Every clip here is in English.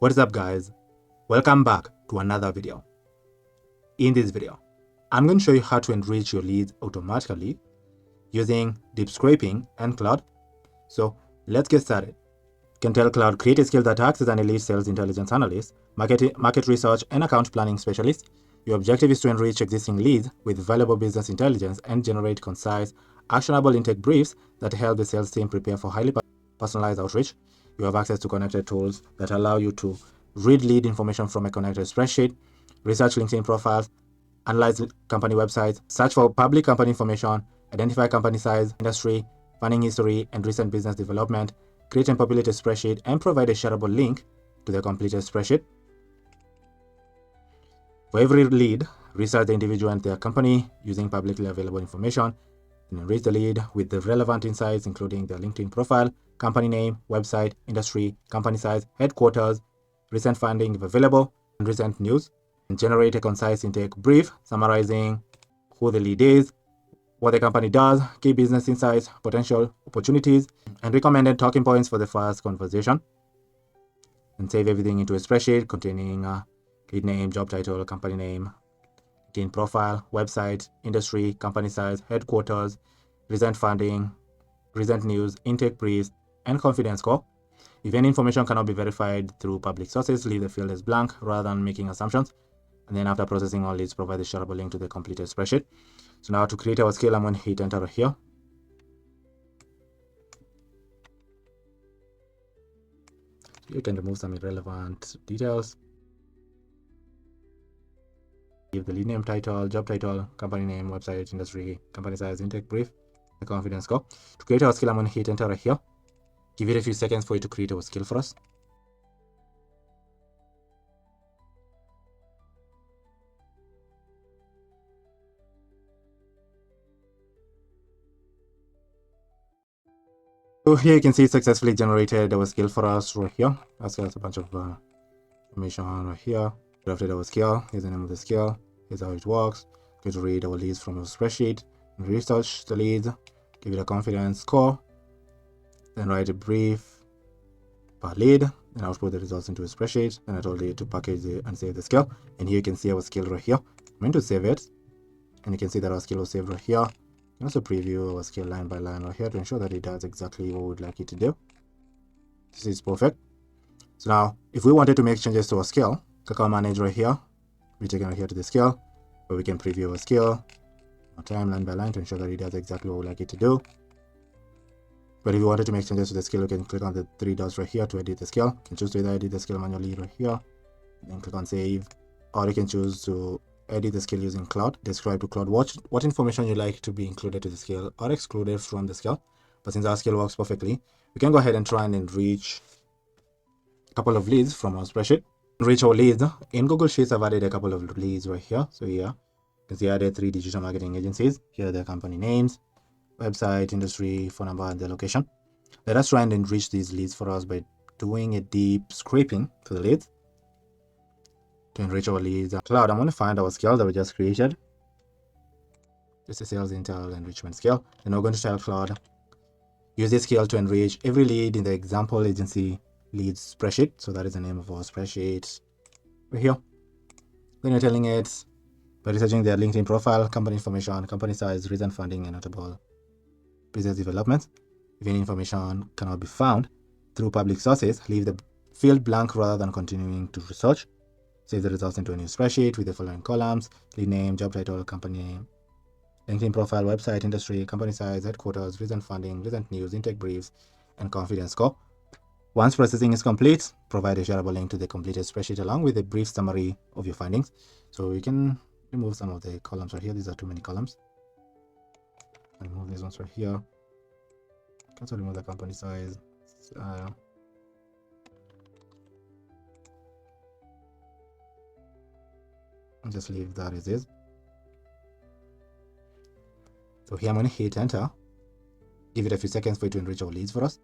What's up guys, welcome back to another video. In this video, I'm going to show you how to enrich your leads automatically using deep scraping and Claude. So let's get started. You can tell Claude create a skill that acts as an elite sales intelligence analyst, market research and account planning specialist. Your objective is to enrich existing leads with valuable business intelligence and generate concise, actionable intake briefs that help the sales team prepare for highly personalized outreach. You have access to connected tools that allow you to read lead information from a connected spreadsheet, research LinkedIn profiles, analyze company websites, search for public company information, identify company size, industry, funding history, and recent business development, create and populate a spreadsheet, and provide a shareable link to the completed spreadsheet. For every lead, research the individual and their company using publicly available information, and enrich the lead with the relevant insights, including their LinkedIn profile, company name, website, industry, company size, headquarters, recent funding if available, and recent news. And generate a concise intake brief summarizing who the lead is, what the company does, key business insights, potential opportunities, and recommended talking points for the first conversation. And save everything into a spreadsheet containing lead name, job title, company name, LinkedIn profile, website, industry, company size, headquarters, recent funding, recent news, intake briefs, and confidence score. If any information cannot be verified through public sources, leave the field as blank rather than making assumptions. And then after processing all leads, provide the shareable link to the completed spreadsheet. So now to create our skill, I'm going to hit enter here. You can remove some irrelevant details. Give the lead name, title, job title, company name, website, industry, company size, intake brief, the confidence score. To create our skill, I'm going to hit enter here. Give it a few seconds for it to create our skill for us. So here you can see it successfully generated our skill for us right here. That's got a bunch of information right here. Drafted our skill. Here's the name of the skill. Here's how it works. Going to read our leads from our spreadsheet and research the leads. Give it a confidence score. Then write a brief per lead. Then output the results into a spreadsheet. Then I told you to package and save the skill. And here you can see our skill right here. I'm going to save it. And you can see that our skill was saved right here. You can also preview our skill line by line right here to ensure that it does exactly what we'd like it to do. This is perfect. So now, if we wanted to make changes to our skill, click on manage right here. We take it here to the skill, where we can preview our skill, our time line by line to ensure that it does exactly what we'd like it to do. But if you wanted to make changes to the skill, you can click on the three dots right here to edit the skill. You can choose to either edit the skill manually right here, then click on save, or you can choose to edit the skill using Claude. Describe to Claude what information you like to be included to the skill or excluded from the skill. But since our skill works perfectly, we can go ahead and try and enrich a couple of leads from our spreadsheet. Enrich our leads. In Google Sheets, I've added a couple of leads right here. So here, you can see I added 3 digital marketing agencies. Here are their company names, website, industry, phone number, and their location. Let us try and enrich these leads for us by doing a deep scraping to the leads. To enrich our leads, Claude, I'm going to find our skill that we just created. Just a sales intel enrichment skill. And we're going to tell Claude, use this skill to enrich every lead in the example agency leads spreadsheet. So that is the name of our spreadsheet right here. Then you're telling it by researching their LinkedIn profile, company information, company size, recent funding, and notable business developments. If any information cannot be found through public sources, leave the field blank rather than continuing to research. Save the results into a new spreadsheet with the following columns: lead name, job title, company name, LinkedIn profile, website, industry, company size, headquarters, recent funding, recent news, intake briefs, and confidence score. Once processing is complete, provide a shareable link to the completed spreadsheet along with a brief summary of your findings. So you can remove some of the columns right here. These are too many columns. Remove these ones right here. You can also remove the company size. And just leave that as is. So here I'm going to hit enter. Give it a few seconds for it to enrich our leads for us.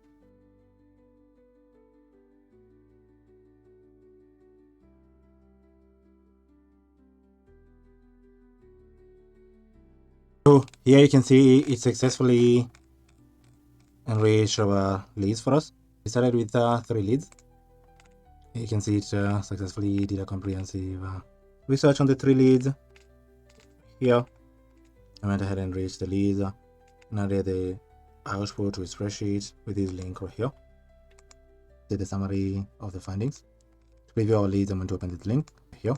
So here you can see it successfully enriched our leads for us. We started with 3 leads. You can see it successfully did a comprehensive research on the 3 leads here. I went ahead and reached the leads. Now there the output to a spreadsheet with this link right here. Did the summary of the findings. To preview our leads, I'm going to open this link here.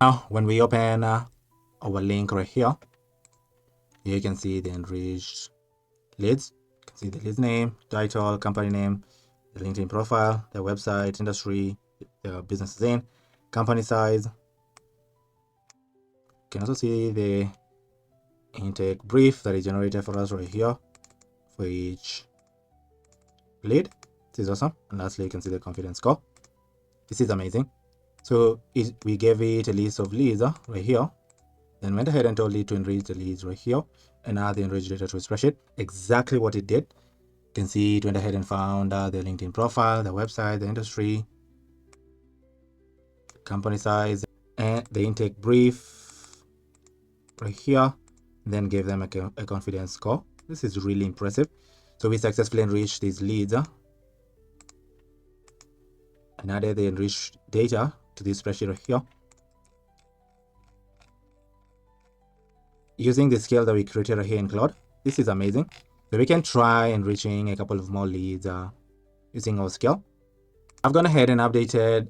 Now, when we open our link right here, you can see the enriched leads. You can see the leads name, title, company name, the LinkedIn profile, the website, industry, the business is in, company size. You can also see the intake brief that is generated for us right here for each lead. This is awesome. And lastly, you can see the confidence score. This is amazing. So we gave it a list of leads right here, then went ahead and told it to enrich the leads right here and add the enriched data to a spreadsheet. Exactly what it did. You can see it went ahead and found the LinkedIn profile, the website, the industry, company size, and the intake brief right here, then gave them a confidence score. This is really impressive. So we successfully enriched these leads and added the enriched data to this spreadsheet right here using the scale that we created right here in Claude. This is amazing. So we can try enriching a couple of more leads using our scale. I've gone ahead and updated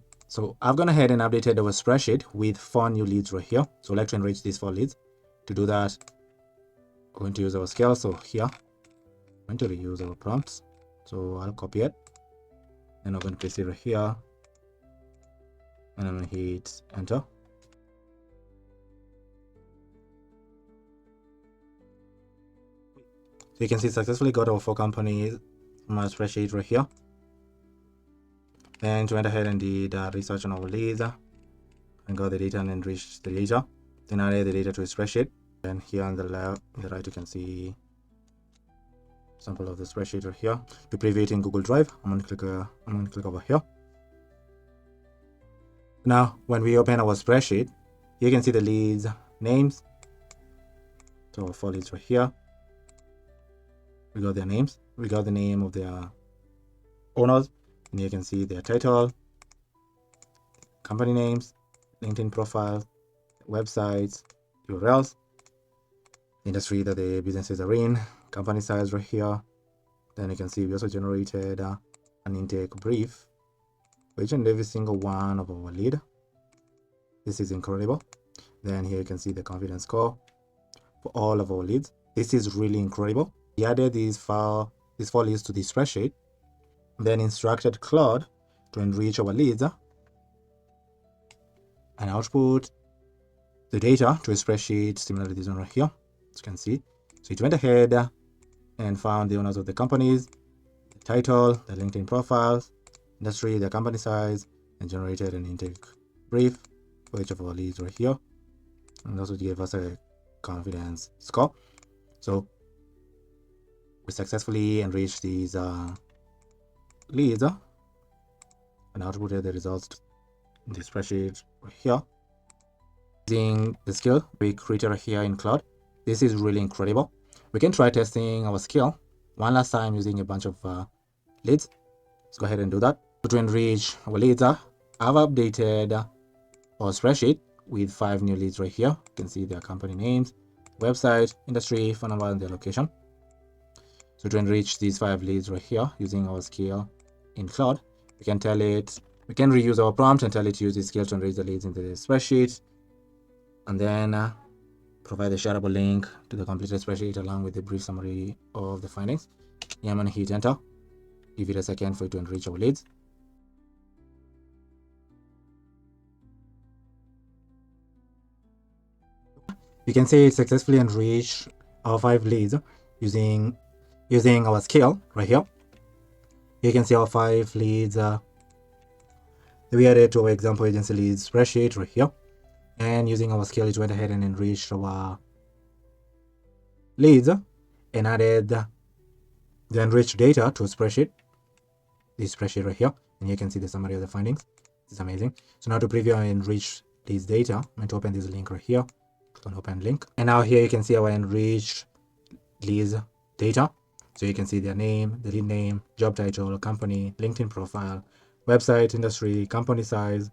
our spreadsheet with 4 new leads right here. So I'd like to enrich these 4 leads. To do that, we're going to use our scale. So here, I'm going to reuse our prompts. So I'll copy it and I'm going to paste it right here. And I'm going to hit enter. So you can see successfully got our 4 companies on my spreadsheet right here. Then went ahead and did research on our leads and got the data and enriched the data. Then added the data to a spreadsheet. And here on the left, on the right, you can see sample of the spreadsheet right here. To preview it in Google Drive, I'm going to click over here. Now, when we open our spreadsheet, you can see the leads names. So 4 leads right here. We got their names. We got the name of their owners. And you can see their title, company names, LinkedIn profile, websites, URLs, industry that the businesses are in, company size right here. Then you can see we also generated an intake brief for each and every single one of our lead. This is incredible. Then here you can see the confidence score for all of our leads. This is really incredible. We added these 4 leads to the spreadsheet, then instructed Claude to enrich our leads and output the data to a spreadsheet similar to this one right here, as you can see. So it went ahead and found the owners of the companies, the title, the LinkedIn profiles, industry, the company size, and generated an intake brief for each of our leads right here. And also gave us a confidence score. So we successfully enriched these leads and outputted the results in the spreadsheet right here using the skill we created right here in Claude. This is really incredible. We can try testing our skill one last time using a bunch of leads. Let's go ahead and do that. To enrich our leads, I've updated our spreadsheet with 5 new leads right here. You can see their company names, website, industry, phone number, and their location. So to enrich these 5 leads right here using our skill in Claude, we can reuse our prompt and tell it to use this skill to enrich the leads into the spreadsheet, and then provide the shareable link to the completed spreadsheet along with a brief summary of the findings. Yeah, I'm going to hit enter. Give it a second for it to enrich our leads. You can see it successfully enriched our 5 leads using our skill right here. You can see our 5 leads we added to our example agency leads spreadsheet right here. And using our skill, it went ahead and enriched our leads and added the enriched data to a spreadsheet. This spreadsheet right here. And you can see the summary of the findings. This is amazing. So now to preview and enrich these data, I'm going to open this link right here. Click on open link. And now here you can see our enriched leads data. So you can see their name, the lead name, job title, company, LinkedIn profile, website, industry, company size,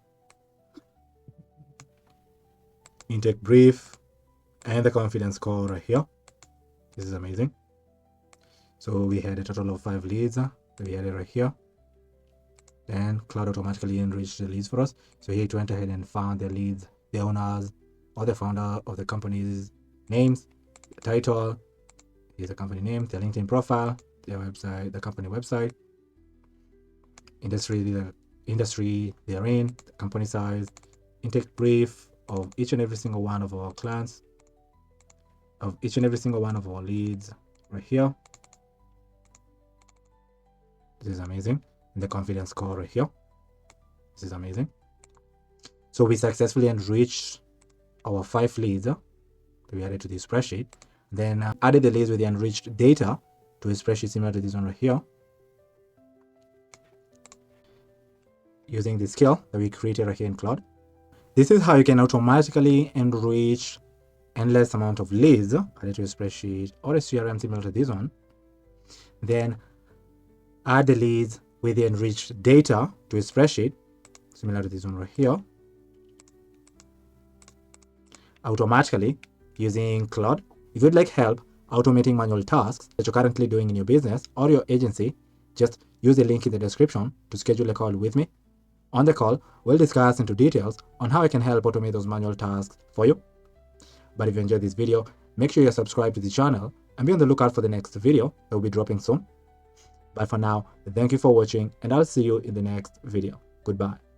intake brief, and the confidence score right here. This is amazing. So we had a total of 5 leads that we had it right here. Then Claude automatically enriched the leads for us. So here it went ahead and found the leads, the owners, or the founder of the company's names, the title, here's the company name, their LinkedIn profile, their website, the company website, industry, the industry they're in, the company size, intake brief of each and every single one of our clients, of each and every single one of our leads right here. This is amazing. And the confidence score right here. This is amazing. So we successfully enriched our 5 leads that we added to the spreadsheet. Then added the leads with the enriched data to a spreadsheet similar to this one right here, using the skill that we created right here in Claude. This is how you can automatically enrich endless amount of leads added to a spreadsheet or a CRM similar to this one. Then add the leads with the enriched data to a spreadsheet similar to this one right here, automatically using Claude. If you'd like help automating manual tasks that you're currently doing in your business or your agency, just use the link in the description to schedule a call with me. On the call, we'll discuss into details on how I can help automate those manual tasks for you. But if you enjoyed this video, make sure you're subscribed to the channel and be on the lookout for the next video that will be dropping soon. But for now, thank you for watching, and I'll see you in the next video. Goodbye.